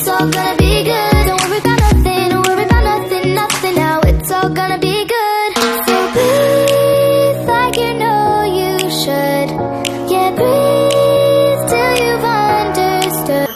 it's all gonna be good. Don't worry about nothing, don't worry about nothing, nothing now. It's all gonna be good. So breathe like you know you should. Yeah, breathe till you've understood.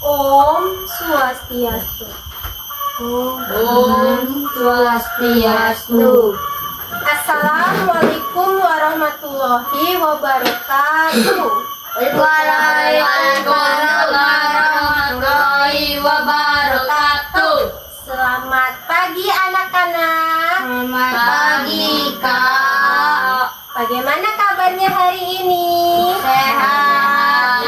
Om Swastiastu. Om Swastiastu. Assalamualaikum warahmatullahi wabarakatuh. Waalaikumsalam warahmatullahi wabarakatuh. Selamat pagi anak-anak. Selamat pagi, Kak. Bagaimana kabarnya hari ini? Sehat.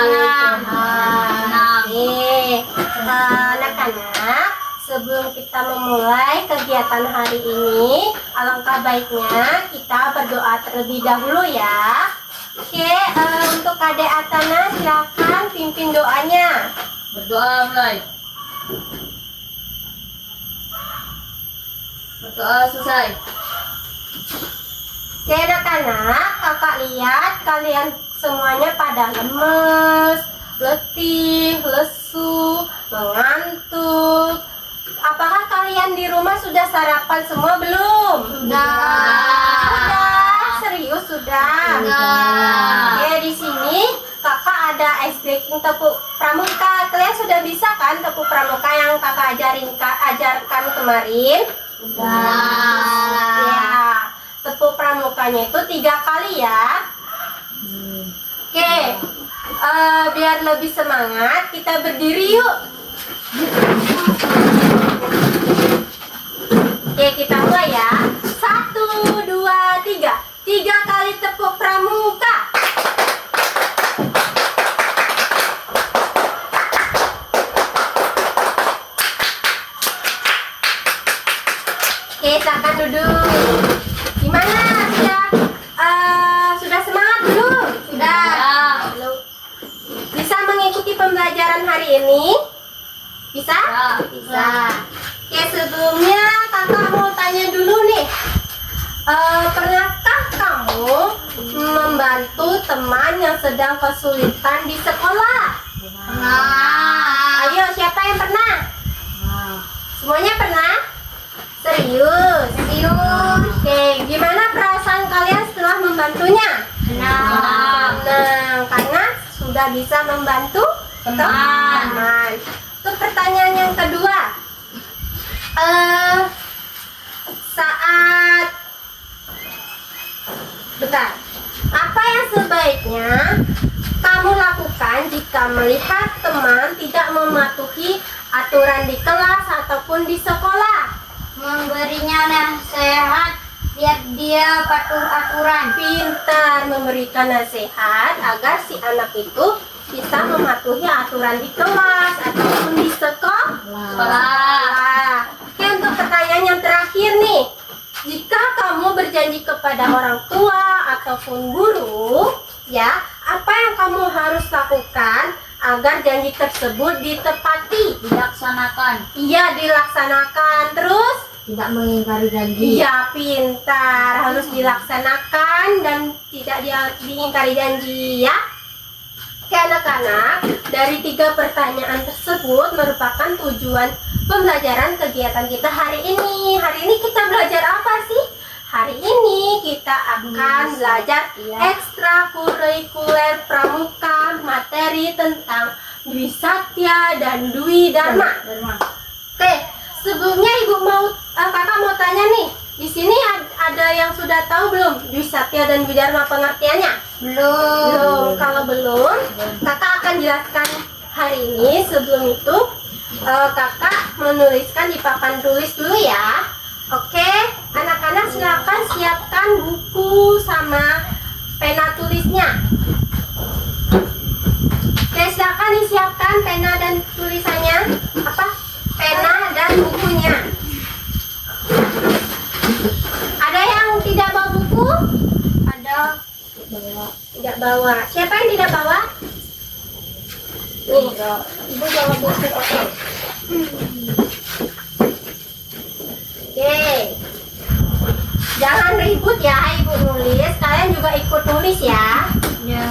Oke, anak-anak, sebelum kita memulai kegiatan hari ini, alangkah baiknya kita berdoa terlebih dahulu ya. Oke, untuk Adek Atana silakan pimpin doanya. Berdoa mulai. Berdoa selesai. Oke anak-anak, kakak lihat kalian semuanya pada lemes, letih, lesu, mengantuk. Apakah kalian di rumah sudah sarapan semua belum? Sudah, serius sudah. Oke, di sini kakak ada ice breaking tepuk pramuka. Kalian sudah bisa kan tepuk pramuka yang kakak ajarkan kemarin? Ya, tepuk pramukanya itu 3 kali ya. Oke, biar lebih semangat kita berdiri yuk. Oke, kita mulai ya. 1, 2, 3. 3 kali tepuk pramuka. Oke, silakan duduk. Gimana? Sudah semangat belum? Sudah. Bisa mengikuti pembelajaran hari ini? Bisa? Bisa. Oke, sebelumnya kakak mau tanya dulu nih. Pernahkah kamu membantu teman yang sedang kesulitan di sekolah? Ayo, siapa yang pernah? Semuanya pernah? Serius? Oke, gimana perasaan kalian setelah membantunya? Senang, karena sudah bisa membantu teman. Untuk pertanyaan yang kedua, apa yang sebaiknya kamu lakukan jika melihat teman tidak mematuhi aturan di kelas ataupun di sekolah? Memberinya nasihat biar dia patuh aturan. Pintar, memberikan nasihat agar si anak itu bisa mematuhi aturan di kelas ataupun di sekolah. Oke, untuk pertanyaan yang terakhir nih, jika kamu berjanji kepada orang tua ataupun guru, ya, apa yang kamu harus lakukan agar janji tersebut ditepati? Dilaksanakan. Iya, dilaksanakan. Terus? Tidak mengingkari janji. Iya, pintar. Harus dilaksanakan dan tidak diingkari janji ya. Oke anak-anak, dari 3 pertanyaan tersebut merupakan tujuan pembelajaran kegiatan kita hari ini. Hari ini kita belajar apa sih? Hari ini kita akan belajar ekstrakurikuler pramuka, materi tentang Dwi Satya dan Dwi Dharma. Oke, sebelumnya kakak mau tanya nih, di sini ada yang sudah tahu belum Dwi Satya dan Dwi Dharma pengertiannya? Belum. Kalau belum, kakak akan jelaskan hari ini. Sebelum itu, kakak menuliskan di papan tulis dulu ya. Oke, anak-anak silakan siapkan buku sama pena tulisnya. Oke, silakan disiapkan pena dan tulisannya. Apa? bawa. Siapa yang tidak bawa? Nih, ibu bawa buku. Oke. Jangan ribut ya, ibu nulis. Kalian juga ikut nulis ya. Ya.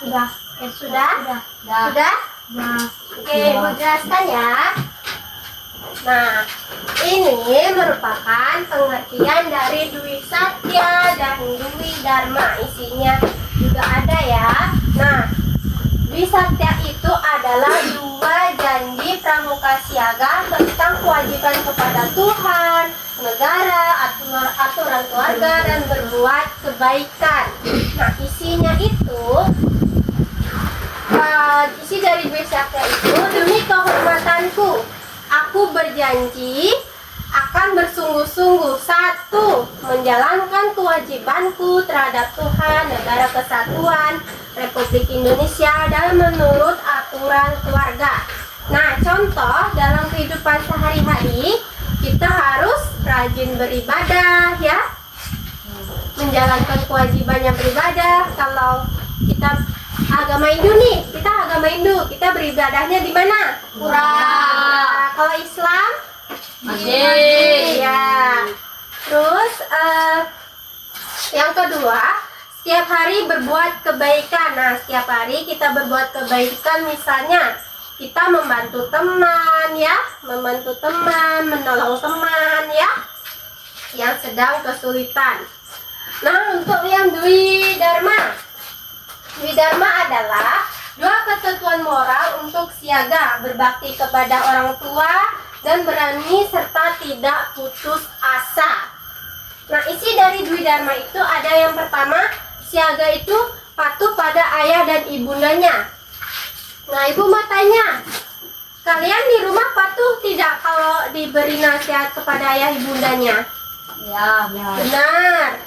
Sudah? Sudah? Sudah. Sudah? Oke, Ibu jelaskan ya. Nah, ini merupakan pengertian dari Dwi Satya dan Dwi Dharma. Isinya juga ada ya. Nah, Dwi Satya itu adalah dua janji pramuka siaga tentang kewajiban kepada Tuhan, negara, aturan keluarga, dan berbuat kebaikan. Nah, isinya itu isi dari Dwi Satya itu, demi kehormatanku, aku berjanji akan bersungguh-sungguh, satu, menjalankan kewajibanku terhadap Tuhan, negara kesatuan Republik Indonesia, dan menurut aturan keluarga. Nah, contoh dalam kehidupan sehari-hari, kita harus rajin beribadah ya, menjalankan kewajibannya beribadah. Kalau kita agama Hindu nih, kita agama Hindu, kita beribadahnya di mana? Pura. Kalau Islam, Masjid. Ya. Terus yang kedua, setiap hari berbuat kebaikan. Nah, setiap hari kita berbuat kebaikan, misalnya kita membantu teman ya, membantu teman, menolong teman ya yang sedang kesulitan. Nah, untuk yang Dwi Dharma adalah dua ketentuan moral untuk siaga, berbakti kepada orang tua, dan berani serta tidak putus asa. Nah, isi dari Dwi Dharma itu ada yang pertama, siaga itu patuh pada ayah dan ibundanya. Nah, ibu mau tanya, kalian di rumah patuh tidak kalau diberi nasihat kepada ayah ibundanya? Ya. Benar.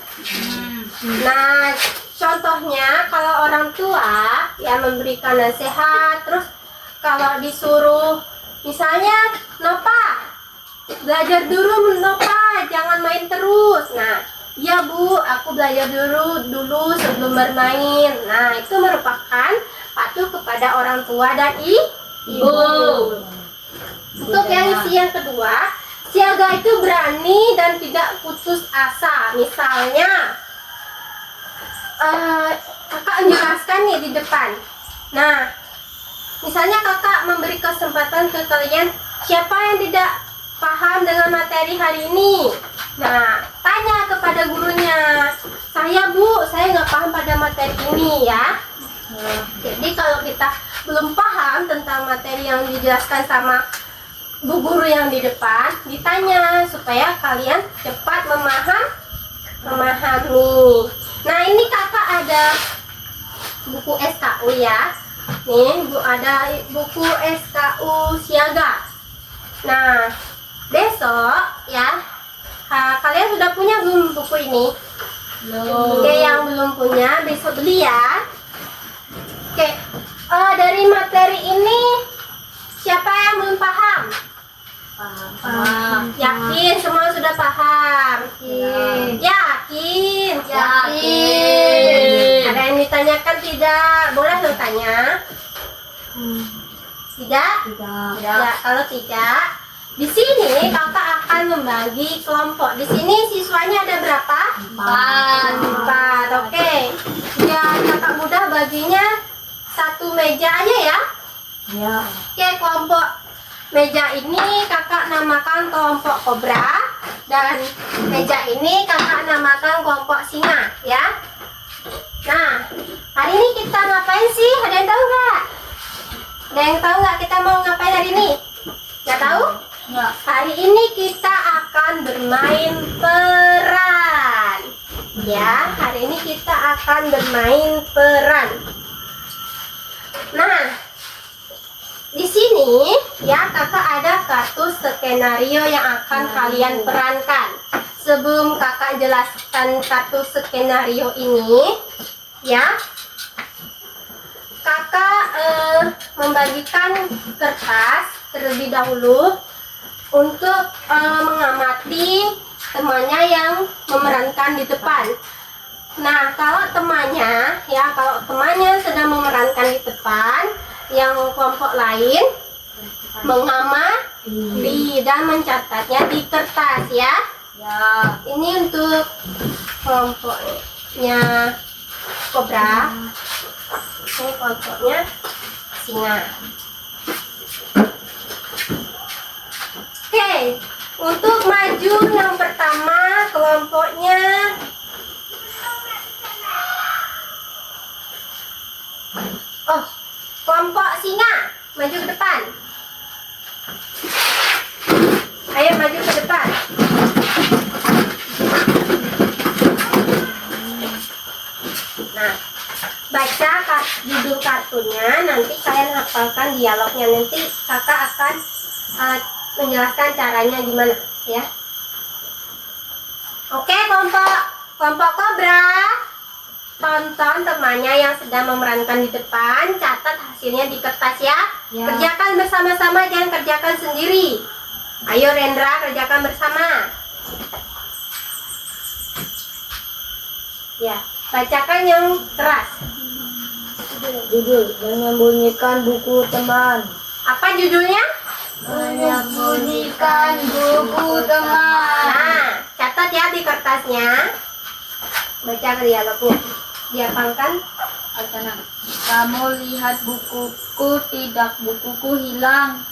Nah, contohnya kalau orang tua yang memberikan nasihat, terus kalau disuruh misalnya, Nopa, belajar dulu Nopa, jangan main terus. Nah, iya Bu, aku belajar dulu sebelum bermain. Nah, itu merupakan patuh kepada orang tua dan ibu. Untuk yang kedua, siaga itu berani dan tidak putus asa. Misalnya, kakak menjelaskan nih di depan. Nah, misalnya kakak memberi kesempatan ke kalian, siapa yang tidak paham dengan materi hari ini? Nah, tanya kepada gurunya, saya Bu, saya nggak paham pada materi ini ya. Jadi kalau kita belum paham tentang materi yang dijelaskan sama bu guru yang di depan, ditanya supaya kalian cepat memahami. Nah, ini kakak ada buku SKU ya. Nih, ada buku SKU siaga. Nah, besok ya, kalian sudah punya belum buku ini? Belum. Oke, yang belum punya besok beli ya. Oke, dari materi ini siapa yang belum paham? Paham. Yakin semua sudah paham? Yakin. Ada yang ditanyakan tidak? Boleh lo tanya. Tidak? Ya, kalau tidak, di sini kakak akan membagi kelompok. Di sini siswanya ada berapa? 4. Oke. Biar kakak mudah baginya satu meja aja ya. Oke, kelompok meja ini kakak namakan kelompok kobra, dan meja ini kakak namakan kelompok singa ya. Nah, hari ini kita ngapain sih? Ada yang tahu nggak? Ada yang tahu nggak kita mau ngapain hari ini? Nggak tahu? Nggak. Hari ini kita akan bermain peran. Ya, hari ini kita akan bermain peran. Nah, di sini ya kakak ada kartu skenario yang akan kalian perankan. Sebelum kakak jelaskan kartu skenario ini, ya, kakak membagikan kertas terlebih dahulu untuk mengamati temannya yang memerankan di depan. Nah, kalau temannya sedang memerankan di depan, yang kelompok lain mengamati dan mencatatnya di kertas ya. Ini untuk kelompoknya kobra, ini kelompoknya singa. Oke, untuk maju yang pertama kelompoknya kelompok singa, maju ke depan. Ayo maju ke depan. Nah, baca judul kartunya, nanti kalian hafalkan dialognya. Nanti kakak akan menjelaskan caranya gimana ya. Oke, kelompok kobra, tonton temannya yang sedang memerankan di depan, catat hasilnya di kertas ya. Kerjakan bersama-sama, jangan kerjakan sendiri. Ayo Rendra, kerjakan bersama. Ya, bacakan yang keras. Judul, menyembunyikan buku teman. Apa judulnya? Menyembunyikan buku teman. Nah, catat ya di kertasnya. Baca dialognya. Dihafalkan. Kamu lihat bukuku tidak, bukuku hilang.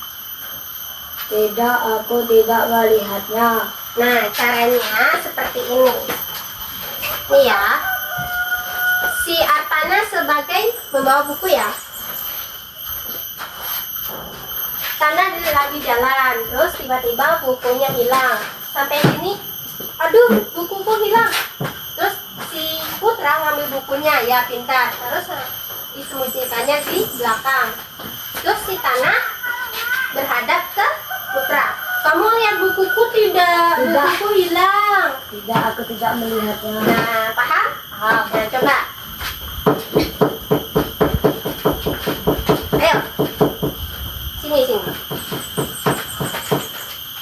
Tidak, aku tidak melihatnya. Nah, caranya seperti ini. Nih ya. Si Artana sebagai pembawa buku ya. Tana lagi jalan, terus tiba-tiba bukunya hilang. Sampai sini, aduh, bukuku hilang. Terus si Putra ngambil bukunya, ya pintar. Terus disembunyikannya di belakang. Terus si Tana berhadap ke Putra. Kamu lihat bukuku tidak? Bukuku hilang. Tidak, aku tidak melihatnya. Nah, paham? Paham. Nah, coba. Ayo. Sini.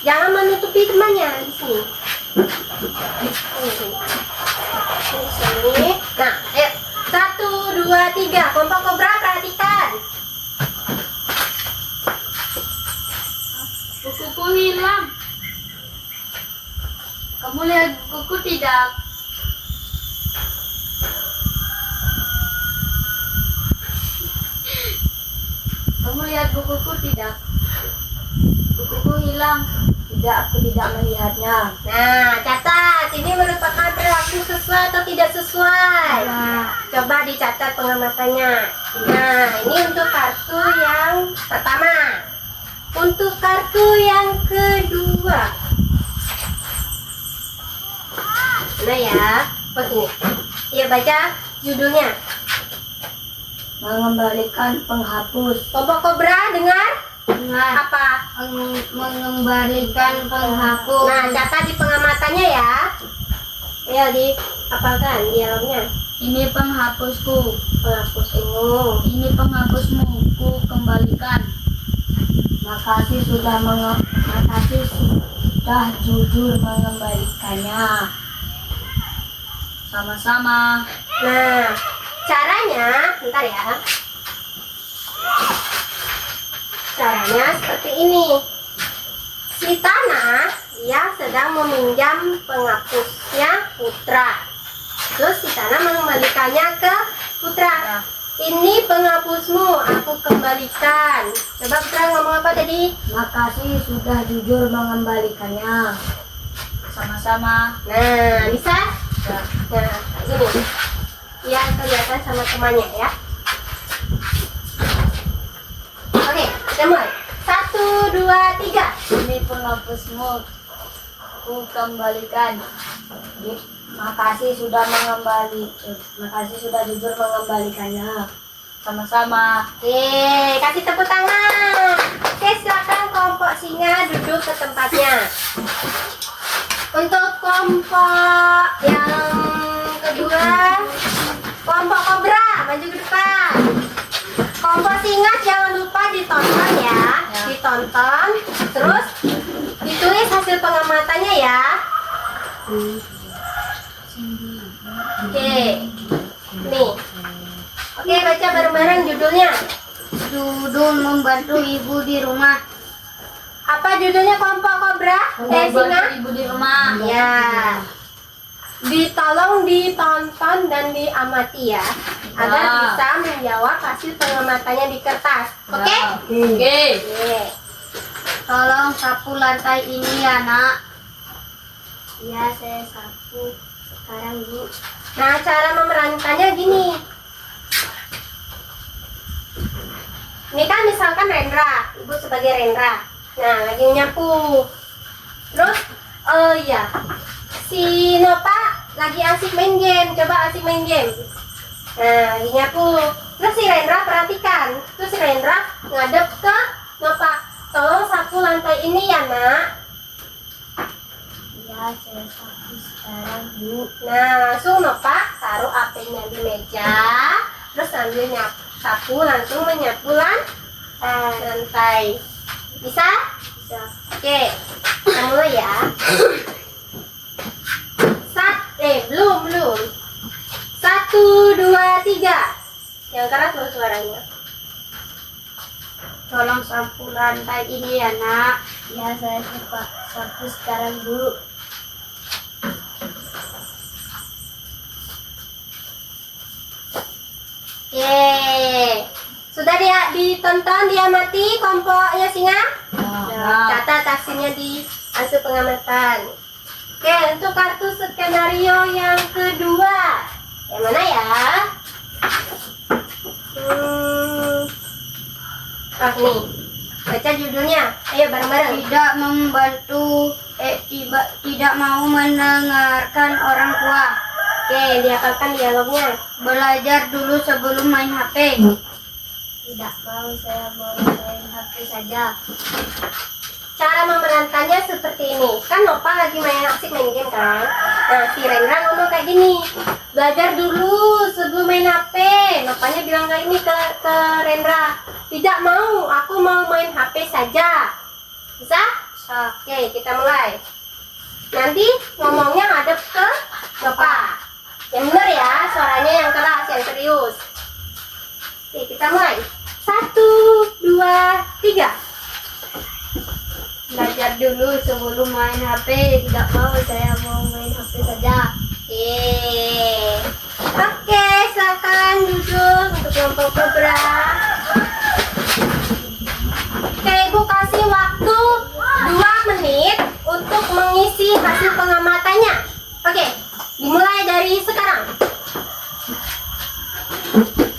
Jangan menutupi temannya di sini. Sini. Nah, ayo. 1, 2, 3. Kelompok kobra perhatikan. Bukuku hilang. Kamu lihat bukuku tidak? Kamu lihat bukuku tidak? Bukuku hilang. Tidak, aku tidak melihatnya. Nah, catat. Ini merupakan perilaku sesuai atau tidak sesuai. Coba dicatat pengamatannya. Nah, ini untuk kartu yang pertama. Untuk kartu yang kedua. Nah ya, begini. Ya baca judulnya. Mengembalikan penghapus. Kelompok kobra dengar? Dengar. Apa? Mengembalikan penghapus. Nah, catat di pengamatannya ya. Ayo dihafalkan dialognya. Ini penghapusku. Penghapusmu. Ini penghapusmu. Ku kembalikan. Makasih sudah jujur mengembalikannya. Sama-sama. Nah, caranya, bentar ya. Caranya seperti ini. Si Tana, dia sedang meminjam penghapusnya Putra. Terus si Tana mengembalikannya ke Putra. Ini penghapusmu, aku kembalikan. Coba Putra ngomong apa tadi? Makasih sudah jujur mengembalikannya. Sama-sama. Nah, bisa? Nah, ini. Ya, kelihatan sama temannya ya. Oke, kita mulai. 1, 2, 3. Ini penghapusmu. Ku kembalikan. Makasih sudah jujur mengembalikannya. Sama-sama. Oke, kasih tepuk tangan. Oke, silakan kelompok singa duduk ke tempatnya. Untuk kelompok yang kedua, kelompok kobra maju ke depan. Kelompok singa jangan lupa ditonton ya, ditonton. Terus ditulis hasil pengamatannya ya. Oke, nih. Oke, baca bareng-bareng judulnya. Dudung membantu ibu di rumah. Apa judulnya kelompok kobra? Singa? Membantu ibu di rumah. Ya. Ditolong ditonton dan diamati ya, agar Ya. bisa menjawab hasil pengamatannya di kertas. Oke? Oke. Oke. Tolong sapu lantai ini ya, Nak. Ya, saya sapu sekarang, Bu. Nah, cara memerankannya gini. Ini kan misalkan Rendra, Ibu sebagai Rendra. Nah, lagi nyapu. Terus, ya, si Nova lagi asik main game. Coba asik main game. Nah, lagi nyapu. Terus si Rendra perhatikan. Terus si Rendra ngadep ke Nova. Tolong sapu lantai ini ya, Nak. Ya, saya sapu sekarang, Bu. Nah, langsung Nova taruh HP-nya di meja. Terus sambil sapu langsung menyapu lantai. Bisa? Bisa. Oke, kita mulai ya. Belum. 1, 2, 3. Yang keras loh suaranya. tolong sapu lantai ini ya nak. Ya, saya suka sapu sekarang, Bu. Oke. Sudah dia ditonton, diamati kelompoknya singa? Catat hasilnya di hasil pengamatan. Oke, untuk kartu skenario yang kedua. Yang mana ya? Nih. Baca judulnya. Ayo bareng-bareng. Tidak membantu, tidak mau mendengarkan orang tua. Oke, dihafalkan dialognya. Belajar dulu sebelum main HP. Tidak mau, saya mau main HP saja. Cara memerankannya seperti ini. Kan Nova lagi asik main game kan. Nah, si Rendra ngomong kayak gini. Belajar dulu sebelum main HP. Nopanya bilang kayak ini ke Rendra. Tidak mau, aku mau main HP saja. Bisa? Oke, kita mulai. Nanti ngomongnya hadap ke Nova. Yang benar ya, suaranya yang keras, yang serius. Oke, kita mulai. 1, 2, 3. Belajar dulu sebelum main HP. Tidak mau, saya mau main HP saja. Oke, silakan duduk untuk kelompok Cobra. Oke, Ibu kasih waktu 2 menit untuk mengisi hasil pengamatannya. Oke, dimulai dari sekarang.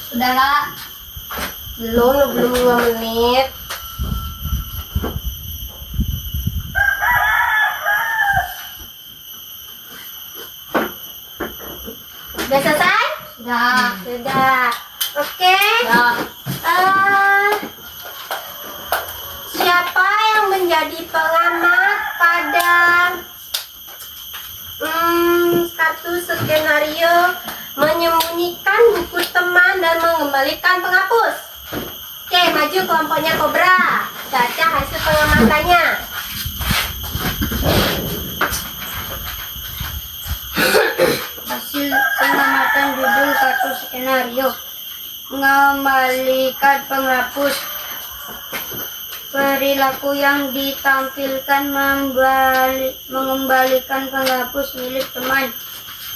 Sudah Kak. Belum 2 menit. Sudah selesai? Sudah. Oke. Siapa yang menjadi pengamat pada kartu skenario menyembunyikan buku teman dan mengembalikan penghapus? Oke, maju kelompoknya Cobra. Baca hasil pengamatannya. Hasil pengamatan judul kartu skenario. Mengembalikan penghapus. Perilaku yang ditampilkan mengembalikan penghapus milik teman.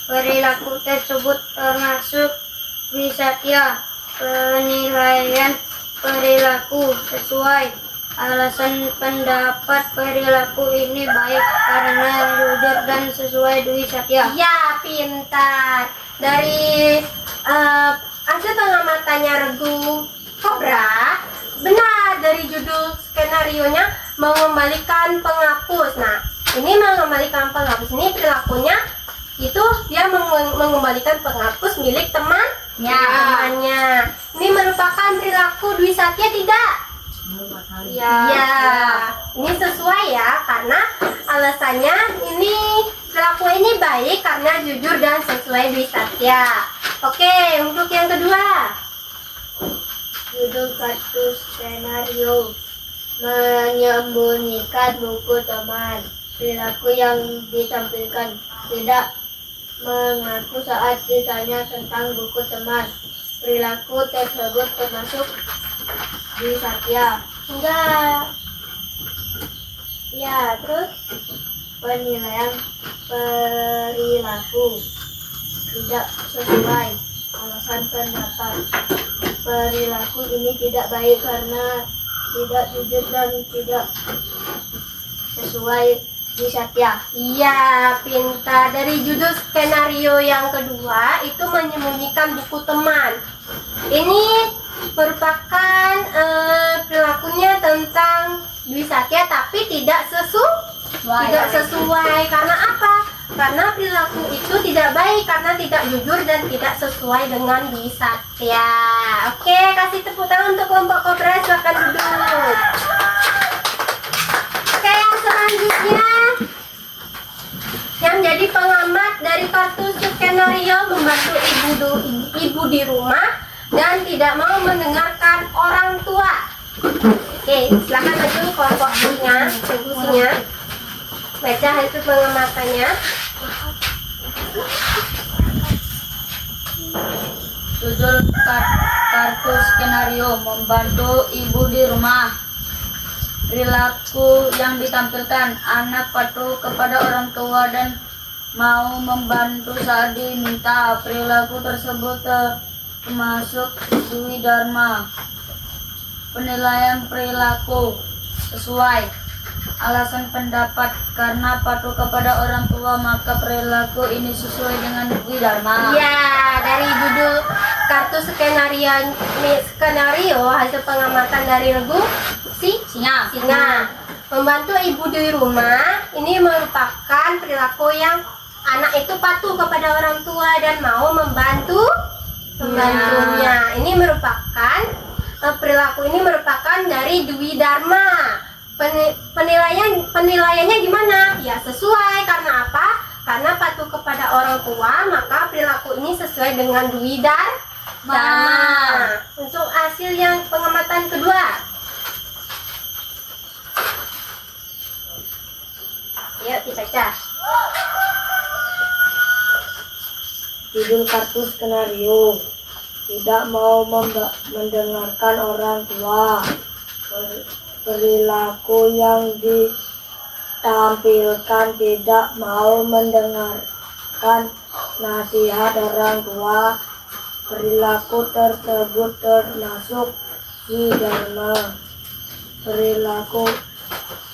Perilaku tersebut termasuk wisatya. Penilaian perilaku sesuai alasan pendapat perilaku ini baik karena jujur dan sesuai Dwi Satya. Ya, pintar. Dari hasil pengamatannya Regu Cobra, benar dari judul skenarionya mengembalikan penghapus. Nah, ini mengembalikan penghapus ini perilakunya itu dia mengembalikan penghapus milik temannya. Ini merupakan perilaku Dwi Satya tidak? Ya, ini sesuai ya karena alasannya ini perilaku ini baik karena jujur dan sesuai Dwi Satya. Oke, untuk yang kedua. Judul kartu skenario menyembunyikan buku teman. Perilaku yang ditampilkan tidak mengaku saat ditanya tentang buku teman. Perilaku tersebut termasuk Dwi Satya. Enggak. Ya, terus Penilaian perilaku tidak sesuai alasan pendapat. Perilaku ini tidak baik karena tidak jujur dan tidak sesuai Dwi Satya. iya, pintar. Dari judul skenario yang kedua itu menyembunyikan buku teman. Ini merupakan perilakunya tentang Dwi Satya tapi tidak sesuai. Karena apa? Karena perilaku itu tidak baik karena tidak jujur dan tidak sesuai dengan Dwi Satya. Oke, kasih tepuk tangan untuk kelompok Cobra. Silakan duduk. Oke, yang selanjutnya yang jadi pengamat dari kartu skenario membantu ibu di rumah dan tidak mau mendengarkan orang tua. Oke, silakan maju kelompok singa. Baca hasil pengamatannya. Judul kartu Kartu skenario membantu ibu di rumah. Perilaku yang ditampilkan, anak patuh kepada orang tua dan mau membantu saat diminta. Perilaku tersebut termasuk Dwi Dharma. Penilaian perilaku sesuai alasan pendapat, karena patuh kepada orang tua maka perilaku ini sesuai dengan Dwi Dharma. Ya, dari judul kartu skenario hasil pengamatan dari Regu Singa. Membantu ibu di rumah ini merupakan perilaku yang anak itu patuh kepada orang tua dan mau membantunya. Ini merupakan perilaku ini merupakan dari Dwi Dharma. Penilaiannya gimana? Ya sesuai, karena apa? Karena patuh kepada orang tua maka perilaku ini sesuai dengan Dwi Dharma. Untuk hasil yang pengamatan kedua, yuk dibaca. Judul kartu skenario, tidak mau mendengarkan orang tua. Perilaku yang ditampilkan tidak mau mendengarkan nasihat orang tua. Perilaku tersebut termasuk Dwi Dharma.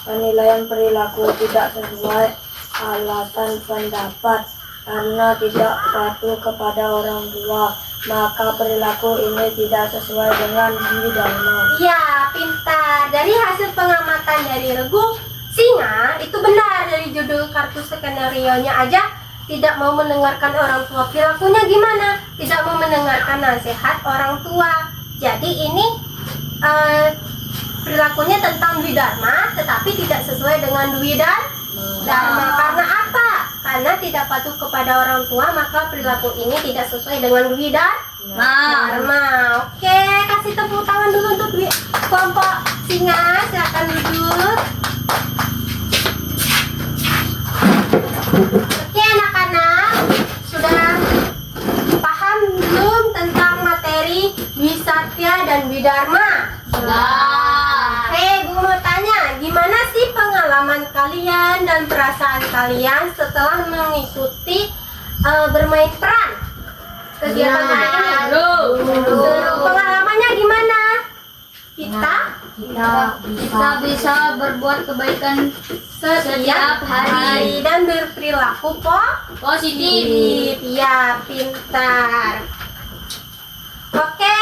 Penilaian perilaku tidak sesuai alasan pendapat, karena tidak patuh kepada orang tua maka perilaku ini tidak sesuai dengan Dwi Dharma. Ya, pintar. Dari hasil pengamatan dari Regu Singa itu benar. Dari judul kartu skenario-nya aja tidak mau mendengarkan orang tua. Perilakunya gimana? Tidak mau mendengarkan nasihat orang tua. Jadi ini perilakunya tentang Dwi Dharma, tetapi tidak sesuai dengan Dwi Dharma. Karena apa? Karena tidak patuh kepada orang tua, maka perilaku ini tidak sesuai dengan Dwi Dharma. Oke, kasih tepuk tangan dulu untuk kelompok Singa. Silakan duduk. Oke, anak-anak, sudah paham belum tentang materi Dwi Satya dan Dwi Dharma? Oke, Bu mau tanya, gimana sih pengalaman kalian dan perasaan kalian setelah mengikuti bermain peran kegiatan hari ini? Pengalamannya gimana? Kita bisa berbuat kebaikan setiap hari dan berperilaku positif. Ya, pintar. Oke,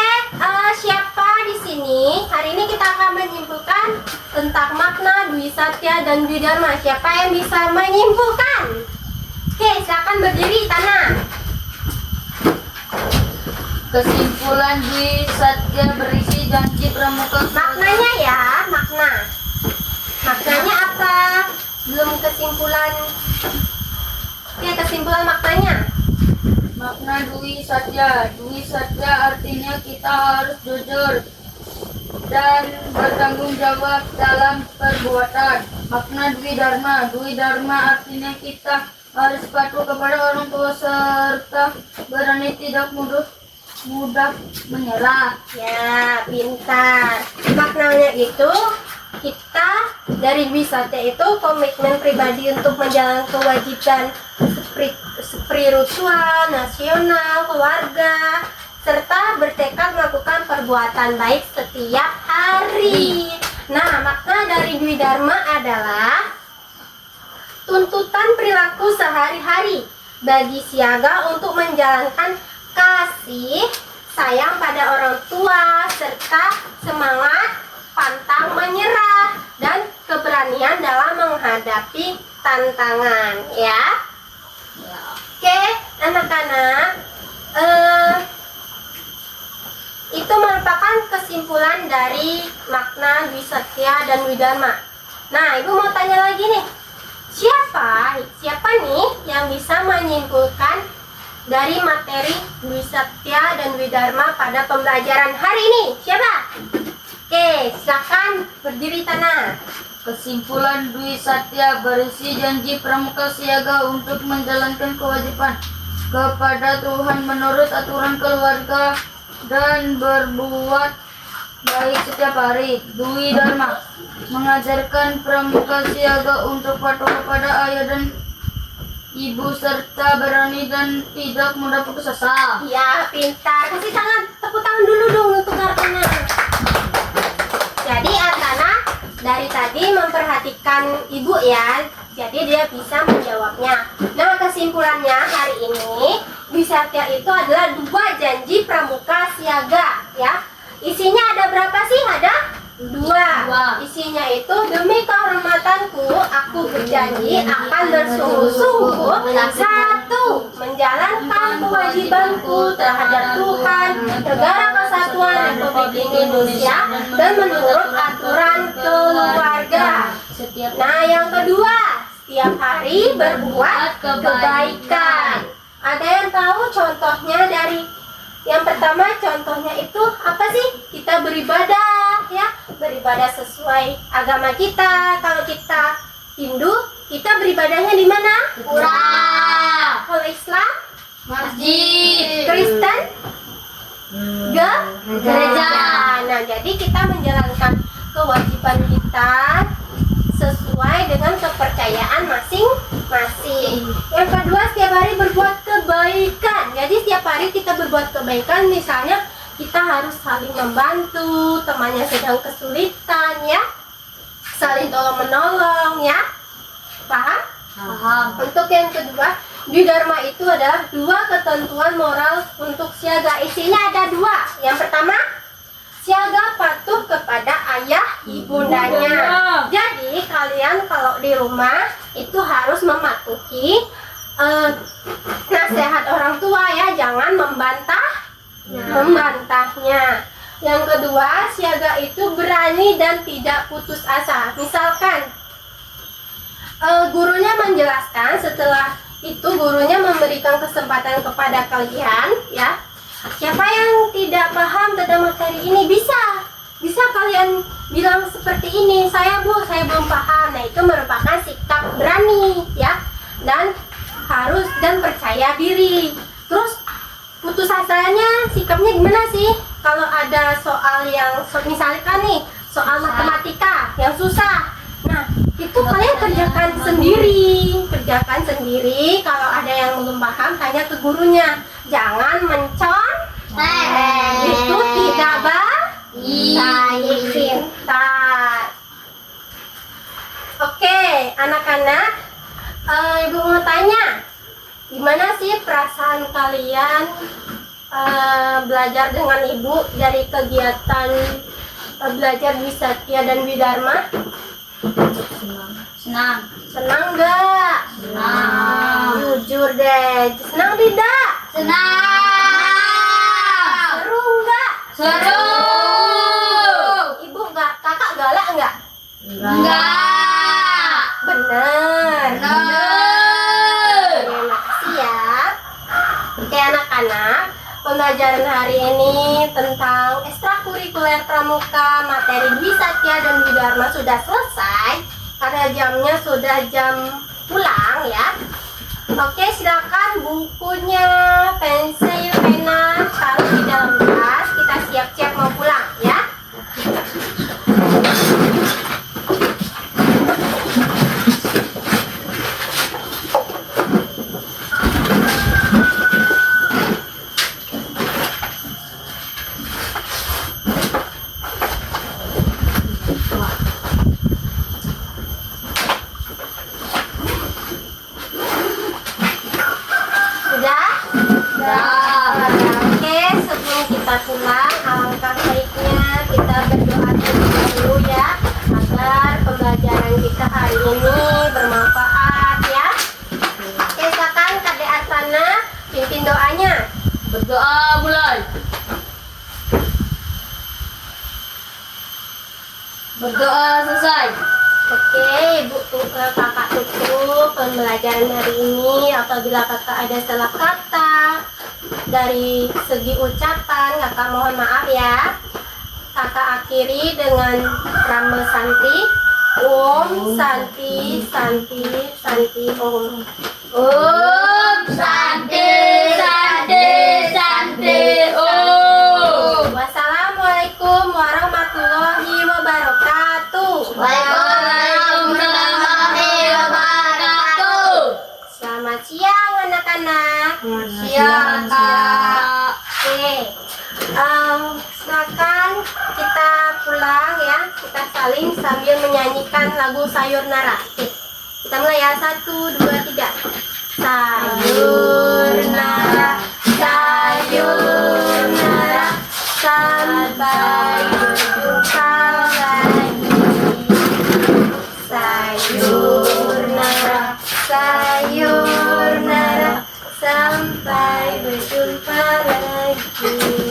siapa di sini? Hari ini kita akan menyimpulkan tentang makna Dwi Satya dan Dwi Dharma. Siapa yang bisa menyimpulkan? Oke, silakan berdiri, Tanah. Kesimpulan Dwi Satya berisi janji pramuka. Maknanya ya, maknanya apa? Belum kesimpulan. Oke, kesimpulan maknanya. Makna Dwi Satya artinya kita harus jujur dan bertanggung jawab dalam perbuatan. Makna Dwi Dharma artinya kita harus patuh kepada orang tua serta berani tidak mudah menyerah. Ya, pintar. Maknanya itu kita dari Dwi Satya itu komitmen pribadi untuk menjalankan kewajiban spiritual, nasional, keluarga, serta bertekad melakukan perbuatan baik setiap hari. Nah, makna dari Dwi Dharma adalah tuntutan perilaku sehari-hari bagi siaga untuk menjalankan kasih sayang pada orang tua serta semangat pantang menyerah dan keberanian dalam menghadapi tantangan, ya. Oke, anak-anak, itu merupakan kesimpulan dari makna Dwi Satya dan Dwi Dharma. Nah, Ibu mau tanya lagi nih, siapa nih yang bisa menyimpulkan dari materi Dwi Satya dan Dwi Dharma pada pembelajaran hari ini? Siapa? Oke, silakan berdiri, Tanah. Kesimpulan Dwi Satya berisi janji pramuka siaga untuk menjalankan kewajiban kepada Tuhan menurut aturan keluarga dan berbuat baik setiap hari. Dwi Dharma mengajarkan pramuka siaga untuk patuh kepada ayah dan ibu serta berani dan tidak mudah putus asa. Ya, pintar. Kasih tepuk tangan dulu dong untuk Artana. Jadi Artana dari tadi memperhatikan ibu ya, jadi dia bisa menjawabnya. Nah, kesimpulannya hari ini Wisatya itu adalah 2 janji pramuka siaga ya. Isinya ada berapa sih? Ada 2. Isinya itu, demi kehormatanku aku berjanji akan bersungguh-sungguh 1. Menjalankan kewajibanku terhadap Tuhan, Negara Kesatuan Republik Indonesia, dan menurut aturan keluarga. Nah, yang kedua, setiap hari berbuat kebaikan. Ada yang tahu contohnya dari yang pertama? Contohnya itu apa sih? Kita beribadah ya, beribadah sesuai agama kita. Kalau kita Hindu, kita beribadahnya di mana? Pura, Kalau Islam, masjid, Kristen, gereja. Nah, jadi kita menjalankan kewajiban kita sesuai dengan kepercayaan masing-masing. Yang kedua, setiap hari berbuat kebaikan. Jadi setiap hari kita berbuat kebaikan, misalnya kita harus saling membantu temannya sedang kesulitan ya, saling tolong menolong ya. Paham? paham. Untuk yang kedua, di Dharma itu adalah 2 ketentuan moral untuk siaga. Isinya ada 2. Yang pertama, siaga patuh kepada ayah ibundanya. Jadi kalian kalau di rumah itu harus mematuhi nasihat orang tua ya, jangan membantahnya. Yang kedua, siaga itu berani dan tidak putus asa. Misalkan gurunya menjelaskan, setelah itu gurunya memberikan kesempatan kepada kalian ya. Siapa yang tidak paham tentang materi ini bisa kalian bilang seperti ini, saya belum paham. Nah, itu merupakan sikap berani ya, dan harus dan percaya diri. Terus putus asanya sikapnya gimana sih? Kalau ada soal yang misalkan nih soal matematika yang susah, nah itu kalian kerjakan sendiri. Kalau ada yang belum paham, tanya ke gurunya. Jangan itu tidak baik, pintar. Oke, anak-anak, ibu mau tanya, gimana sih perasaan kalian belajar dengan ibu dari kegiatan belajar Wisatya dan Widharma? Senang nggak? Senang. Jujur deh, senang tidak? Senang. Seru nggak? Seru. Ibu kakak galak nggak? Enggak. Bener. Terima kasih ya. Oke anak-anak, pembelajaran hari ini tentang ekstrakurikuler pramuka materi Wisatya dan Widharma sudah selesai. Karena jamnya sudah jam pulang ya. Oke, silakan bukunya, pensil, pena taruh di dalam tas. Kita siap-siap mau pulang ya. Oke, sebelum kita pulang, alangkah baiknya kita berdoa terlebih dulu ya, agar pembelajaran kita hari ini bermanfaat ya. Oke, silakan Kadek Artana pimpin doanya. Berdoa mulai. Berdoa selesai. Oke, Ibu kakak tutup pembelajaran hari ini. Apabila kakak ada salah kata dari segi ucapan, kakak mohon maaf ya. Kakak akhiri dengan Rama Santi. Om Santi Santi Santi Om. Om Santi Santi Santi Om. saling sambil menyanyikan lagu Sayur-nara. Oke, kita mulai ya. 1, 2, 3. Sayur-nara, sayur-nara, sampai berjumpa lagi. Sayur-nara, sayur-nara, sampai berjumpa lagi.